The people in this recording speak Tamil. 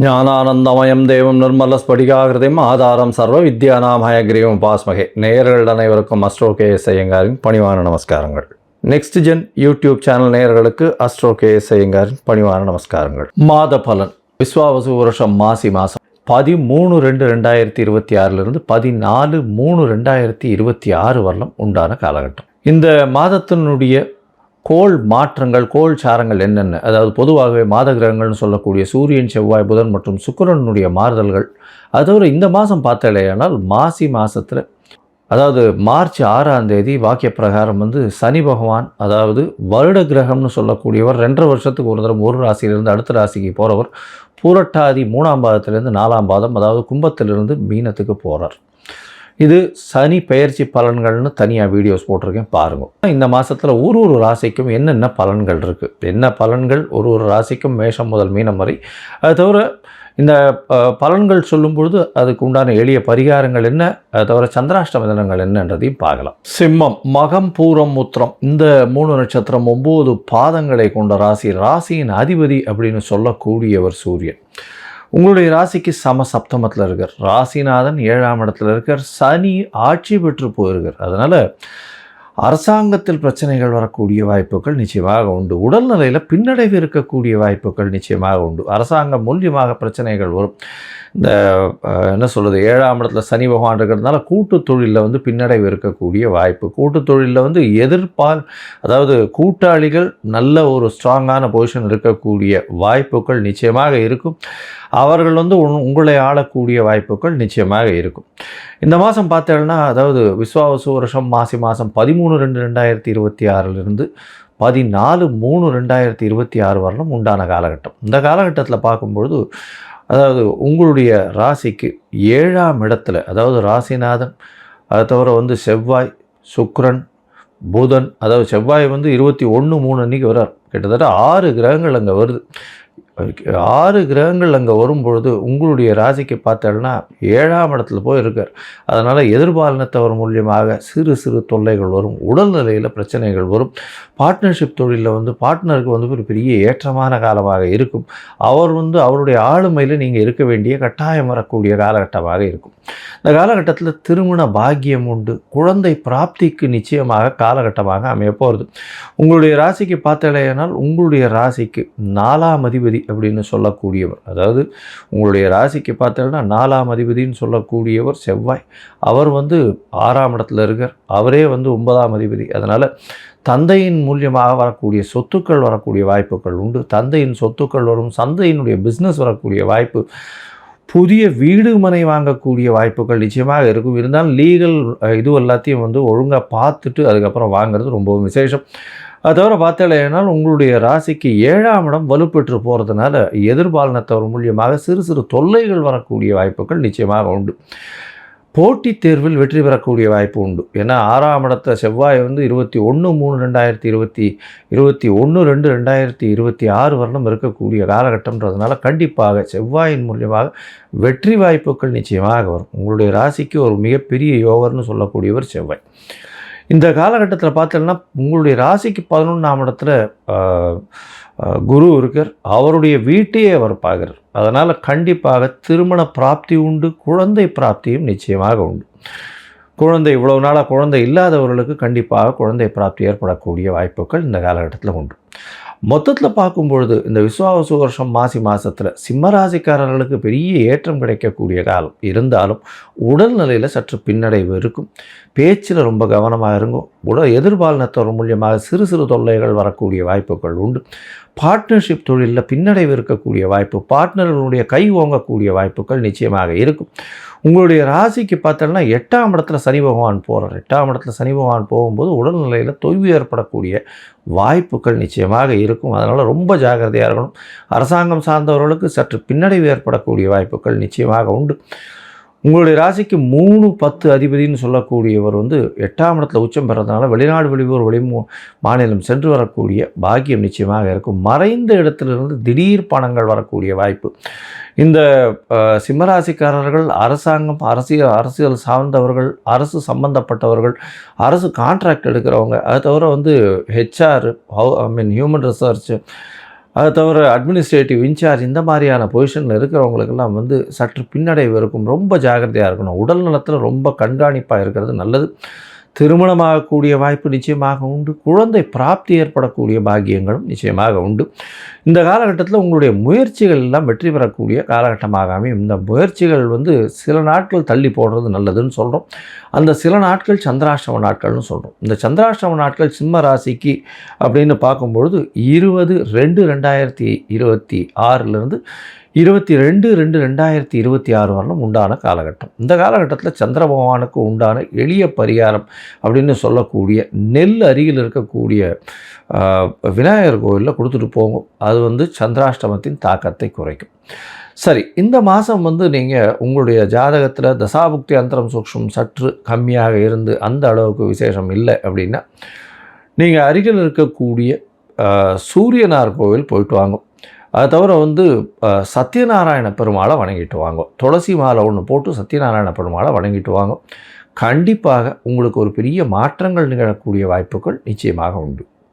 ஞானானந்தமயம் தேவம் நிர்மலஸ்படிகாகிருதிம் ஆதாரம் சர்வ வித்யானாம் ஹயக்ரீவம் உபாஸ்மகே. நேயர்கள் அனைவருக்கும் அஸ்ட்ரோ கேஎஸ் ஐயங்காரின் பணிவான நமஸ்காரங்கள். நெக்ஸ்ட் ஜென் யூடியூப் சேனல் நேயர்களுக்கு அஸ்ட்ரோ கேஎஸ் ஐயங்காரின் பணிவான நமஸ்காரங்கள். மாத பலன் விஸ்வாவசு வருஷம் மாசி மாதம் 13/2/2026 14/3/2026 வரலும் உண்டான காலகட்டம். இந்த மாதத்தினுடைய கோள் மாற்றங்கள், கோள் சாரங்கள் என்னென்ன, அதாவது பொதுவாகவே மாத கிரகங்கள்னு சொல்லக்கூடிய சூரியன், செவ்வாய், புதன் மற்றும் சுக்கிரனுடைய மாறுதல்கள். அதோடு இந்த மாதம் பார்த்தாலேயானால் மாசி மாதத்தில், அதாவது மார்ச் 6ஆம் தேதி வாக்கிய பிரகாரம் சனி பகவான், அதாவது வருட கிரகம்னு சொல்லக்கூடியவர் 2.5 வருஷத்துக்கு ஒரு தரம் ஒரு ராசியிலிருந்து அடுத்த ராசிக்கு போகிறவர் பூரட்டாதி 3ஆம் பாதத்திலிருந்து 4ஆம் பாதம், அதாவது கும்பத்திலிருந்து மீனத்துக்கு போகிறார். இது சனி பெயர்ச்சி பலன்கள்னு தனியாக வீடியோஸ் போட்டிருக்கேன், பாருங்கள். இந்த மாதத்தில் ஒரு ராசிக்கும் என்னென்ன பலன்கள் இருக்குது, என்ன பலன்கள் ஒரு ராசிக்கும் மேஷம் முதல் மீனம் வரை. அது தவிர இந்த பலன்கள் சொல்லும் பொழுது அதுக்கு உண்டான எளிய பரிகாரங்கள் என்ன, அது தவிர சந்திராஷ்டம தினங்கள் என்னன்றதையும் பார்க்கலாம். சிம்மம், மகம், பூரம், உத்திரம் இந்த 3 நட்சத்திரம் 9 பாதங்களை கொண்ட ராசி. ராசியின் அதிபதி அப்படின்னு சொல்லக்கூடியவர் சூரியன். உங்களுடைய ராசிக்கு சப்தமத்தில் இருக்கார். ராசிநாதன் 7ஆம் இடத்துல இருக்கார். சனி ஆட்சி பெற்று போயிருக்கார். அதனால் அரசாங்கத்தில் பிரச்சனைகள் வரக்கூடிய வாய்ப்புகள் நிச்சயமாக உண்டு. உடல்நிலையில் பின்னடைவு இருக்கக்கூடிய வாய்ப்புகள் நிச்சயமாக உண்டு. அரசாங்கம் மூலியமாக பிரச்சனைகள் வரும். இந்த என்ன சொல்கிறது, 7ஆம் இடத்துல சனி பகவான் இருக்கிறதுனால கூட்டு தொழிலில் பின்னடைவு இருக்கக்கூடிய வாய்ப்பு. கூட்டு தொழிலில் எதிர்ப்பால், அதாவது கூட்டாளிகள் நல்ல ஒரு ஸ்ட்ராங்கான பொசிஷன் இருக்கக்கூடிய வாய்ப்புகள் நிச்சயமாக இருக்கும். அவர்கள் உங்களை ஆளக்கூடிய வாய்ப்புகள் நிச்சயமாக இருக்கும். இந்த மாதம் பார்த்தேன்னா, அதாவது விஸ்வாவசு வருஷம் மாசி மாதம் 13/2/2026 14/3/2026 வரலும் உண்டான காலகட்டம். இந்த காலகட்டத்தில் பார்க்கும்பொழுது, அதாவது உங்களுடைய ராசிக்கு 7ஆம் இடத்துல, அதாவது ராசிநாதன், அது தவிர செவ்வாய், சுக்கிரன், புதன், அதாவது செவ்வாய் 21/3 அன்றைக்கி வர்றார். கிட்டத்தட்ட 6 கிரகங்கள் அங்கே வருது. 6 கிரகங்கள் அங்கே வரும்பொழுது உங்களுடைய ராசிக்கு பார்த்தோன்னா 7ஆம் இடத்துல போய் இருக்கார். அதனால் எதிர்பாலினத்தவர் மூலியமாக சிறு சிறு தொல்லைகள் வரும். உடல்நிலையில் பிரச்சனைகள் வரும். பார்ட்னர்ஷிப் தொழிலில் பார்ட்னருக்கு ஒரு பெரிய ஏற்றமான காலமாக இருக்கும். அவர் அவருடைய ஆளுமையில் நீங்கள் இருக்க வேண்டிய கட்டாயம் வரக்கூடிய காலகட்டமாக இருக்கும். இந்த காலகட்டத்தில் திருமண பாக்கியம் உண்டு. குழந்தை பிராப்திக்கு நிச்சயமாக காலகட்டமாக அமைய போகிறது. உங்களுடைய ராசிக்கு பார்த்தலையானால் உங்களுடைய ராசிக்கு 4ஆம் அதிபதி அப்படின்னு சொல்லக்கூடியவர், அதாவது உங்களுடைய ராசிக்கு பார்த்தோன்னா 4ஆம் அதிபதினு சொல்லக்கூடியவர் செவ்வாய். அவர் 6ஆம் இடத்துல இருக்கார். அவரே 9ஆம் அதிபதி. அதனால் தந்தையின் மூலியமாக வரக்கூடிய சொத்துக்கள் வரக்கூடிய வாய்ப்புகள் உண்டு. தந்தையின் சொத்துக்கள் வரும். சந்தையினுடைய பிஸ்னஸ் வரக்கூடிய வாய்ப்பு. புதிய வீடு மனை வாங்கக்கூடிய வாய்ப்புகள் நிச்சயமாக இருக்கும். இருந்தாலும் லீகல் இது எல்லாத்தையும் ஒழுங்காக பார்த்துட்டு அதுக்கப்புறம் வாங்கிறது ரொம்பவும் விசேஷம். அது தவிர பார்த்தலையானால் உங்களுடைய ராசிக்கு 7ஆம் இடம் வலுப்பெற்று போகிறதுனால எதிர்பாலினத்தவர் மூலியமாக சிறு சிறு தொல்லைகள் வரக்கூடிய வாய்ப்புகள் நிச்சயமாக உண்டு. போட்டித் தேர்வில் வெற்றி பெறக்கூடிய வாய்ப்பு உண்டு. ஏன்னா 6ஆம் இடத்த செவ்வாய் 21/2/2026 வரலும் இருக்கக்கூடிய காலகட்டம்ன்றதுனால கண்டிப்பாக செவ்வாயின் மூலியமாக வெற்றி வாய்ப்புகள் நிச்சயமாக வரும். உங்களுடைய ராசிக்கு ஒரு மிகப்பெரிய யோகர்னு சொல்லக்கூடியவர் செவ்வாய். இந்த காலகட்டத்தில் பார்த்தோன்னா உங்களுடைய ராசிக்கு 11ஆம் இடத்துல குரு இருக்கார். அவருடைய வீட்டையே அவர் பார்க்குறார். அதனால் கண்டிப்பாக திருமண பிராப்தி உண்டு. குழந்தை பிராப்தியும் நிச்சயமாக உண்டு. குழந்தை இவ்வளவு நாளாக குழந்தை இல்லாதவர்களுக்கு கண்டிப்பாக குழந்தை பிராப்தி ஏற்படக்கூடிய வாய்ப்புகள் இந்த காலகட்டத்தில் உண்டு. மொத்தத்தில் பார்க்கும்பொழுது இந்த விஸ்வாவசு வருஷம் மாசி மாதத்தில் சிம்மராசிக்காரர்களுக்கு பெரிய ஏற்றம் கிடைக்கக்கூடிய காலம். இருந்தாலும் உடல்நிலையில் சற்று பின்னடைவு இருக்கும். பேச்சில் ரொம்ப கவனமாக இருக்கும். எதிர்பாலினத்தவர் மூலியமாக சிறு சிறு தொல்லைகள் வரக்கூடிய வாய்ப்புகள் உண்டு. பார்ட்னர்ஷிப் தொழிலில் பின்னடைவு இருக்கக்கூடிய வாய்ப்பு, பார்ட்னர்களுடைய கை ஓங்கக்கூடிய வாய்ப்புகள் நிச்சயமாக இருக்கும். உங்களுடைய ராசிக்கு பார்த்தோன்னா 8ஆம் இடத்துல சனி பகவான் போகிறார். 8ஆம் இடத்துல சனி பகவான் போகும்போது உடல்நிலையில் தொய்வு ஏற்படக்கூடிய வாய்ப்புகள் நிச்சயமாக இருக்கும். அதனால் ரொம்ப ஜாக்கிரதையாக இருக்கணும். அரசாங்கம் சார்ந்தவர்களுக்கு சற்று பின்னடைவு ஏற்படக்கூடிய வாய்ப்புகள் நிச்சயமாக உண்டு. உங்களுடைய ராசிக்கு 3-10 அதிபதினு சொல்லக்கூடியவர் 8ஆம் இடத்துல உச்சம் பெறதுனால வெளிநாடு, வெளியூர், மாநிலம் சென்று வரக்கூடிய பாக்கியம் நிச்சயமாக இருக்கும். மறைந்த இடத்திலிருந்து திடீர் பணங்கள் வரக்கூடிய வாய்ப்பு. இந்த சிம்மராசிக்காரர்கள் அரசாங்கம், அரசியல் சார்ந்தவர்கள், அரசு சம்பந்தப்பட்டவர்கள், அரசு கான்ட்ராக்ட் எடுக்கிறவங்க, அது தவிர HR, ஹியூமன் ரிசர்ச், அதை தவிர அட்மினிஸ்ட்ரேட்டிவ் இன்சார்ஜ் இந்த மாதிரியான பொசிஷனில் இருக்கிறவங்களுக்கெல்லாம் வந்து சற்று பின்னடைவு இருக்கும். ரொம்ப ஜாக்கிரதையாக இருக்கணும். உடல் நலத்தில் ரொம்ப கண்காணிப்பாக இருக்கிறது நல்லது. திருமணமாகக்கூடிய வாய்ப்பு நிச்சயமாக உண்டு. குழந்தை பிராப்தி ஏற்படக்கூடிய பாக்கியங்களும் நிச்சயமாக உண்டு. இந்த காலகட்டத்தில் உங்களுடைய முயற்சிகள் எல்லாம் வெற்றி பெறக்கூடிய காலகட்டமாக அமையும். இந்த முயற்சிகள் வந்து சில நாட்கள் தள்ளி போடுறது நல்லதுன்னு சொல்கிறோம். அந்த சில நாட்கள் சந்திராஷ்டம நாட்கள்னு சொல்கிறோம். இந்த சந்திராஷ்டம நாட்கள் சிம்ம ராசிக்கு அப்படின்னு பார்க்கும்பொழுது 20/2/2026 22/2/2026 வரலும் உண்டான காலகட்டம். இந்த காலகட்டத்தில் சந்திர பகவானுக்கு உண்டான எளிய பரிகாரம் அப்படின்னு சொல்லக்கூடிய நெல் அருகில் இருக்கக்கூடிய விநாயகர் கோயிலில் கொடுத்துட்டு போங்க. அது வந்து சந்திராஷ்டமத்தின் தாக்கத்தை குறைக்கும். சரி, இந்த மாதம் வந்து நீங்கள் உங்களுடைய ஜாதகத்தில் தசாபுக்தி அந்தரம் சூக்ஷ்மம் சற்று கம்மியாக இருந்து அந்த அளவுக்கு விசேஷம் இல்லை அப்படின்னா நீங்கள் அருகில் இருக்கக்கூடிய சூரியனார் கோவில் போயிட்டு வாங்க. அதை தவிர வந்து சத்யநாராயண பெருமாளை வணங்கிட்டு வாங்க. துளசி மாலை ஒன்று போட்டு சத்யநாராயண பெருமாளை வணங்கிட்டு வாங்க. கண்டிப்பாக உங்களுக்கு ஒரு பெரிய மாற்றங்கள் நிகழக்கூடிய வாய்ப்புகள் நிச்சயமாக உண்டு.